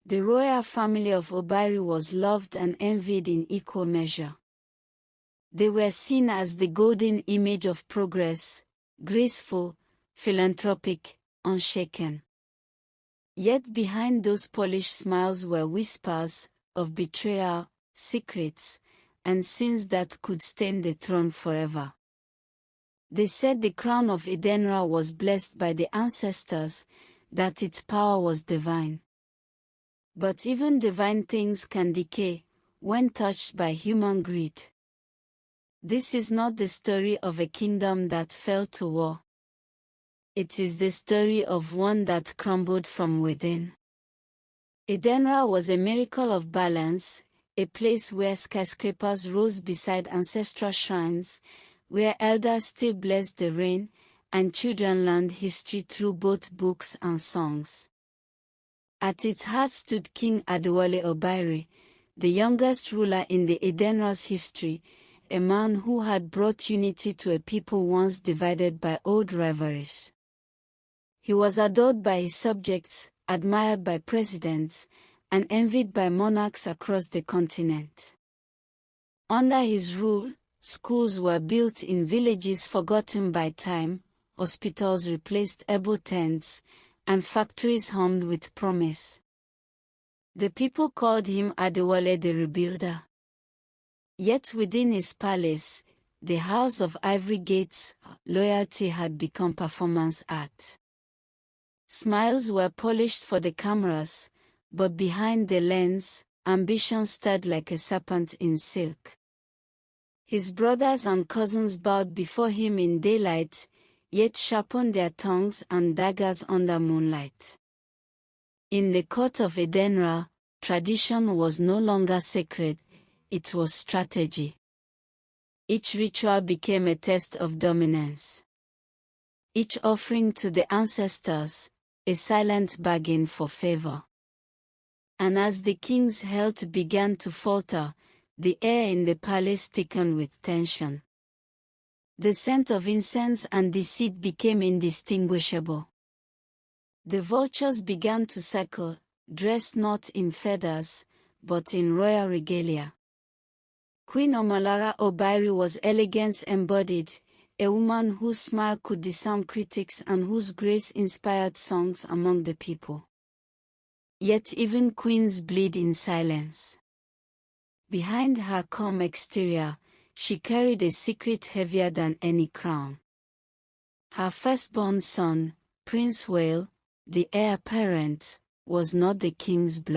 The royal family of Obiri was loved and envied in equal measure. They were seen as the golden image of progress, graceful, philanthropic, unshaken. Yet behind those polished smiles were whispers of betrayal, secrets, and sins that could stain the throne forever. They said the crown of Edenra was blessed by the ancestors, that its power was divine. But even divine things can decay, when touched by human greed. This is not the story of a kingdom that fell to war. It is the story of one that crumbled from within. Edenra was a miracle of balance, a place where skyscrapers rose beside ancestral shrines, where elders still blessed the rain, and children learned history through both books and songs. At its heart stood King Adewale Obiri, the youngest ruler in the Edenra's history, a man who had brought unity to a people once divided by old rivalries. He was adored by his subjects, admired by presidents, and envied by monarchs across the continent. Under his rule, schools were built in villages forgotten by time, hospitals replaced able tents, and factories hummed with promise. The people called him Adewale the Rebuilder. Yet within his palace, the House of Ivory Gates, loyalty had become performance art. Smiles were polished for the cameras, but behind the lens, ambition stirred like a serpent in silk. His brothers and cousins bowed before him in daylight, yet sharpened their tongues and daggers under moonlight. In the court of Edenra, tradition was no longer sacred, it was strategy. Each ritual became a test of dominance. Each offering to the ancestors, a silent bargain for favor. And as the king's health began to falter, the air in the palace thickened with tension. The scent of incense and deceit became indistinguishable. The vultures began to circle, dressed not in feathers, but in royal regalia. Queen Omolara Obiri was elegance embodied, a woman whose smile could disarm critics and whose grace inspired songs among the people. Yet even queens bleed in silence. Behind her calm exterior, she carried a secret heavier than any crown. Her firstborn son, Prince Wale, the heir apparent, was not the king's blood.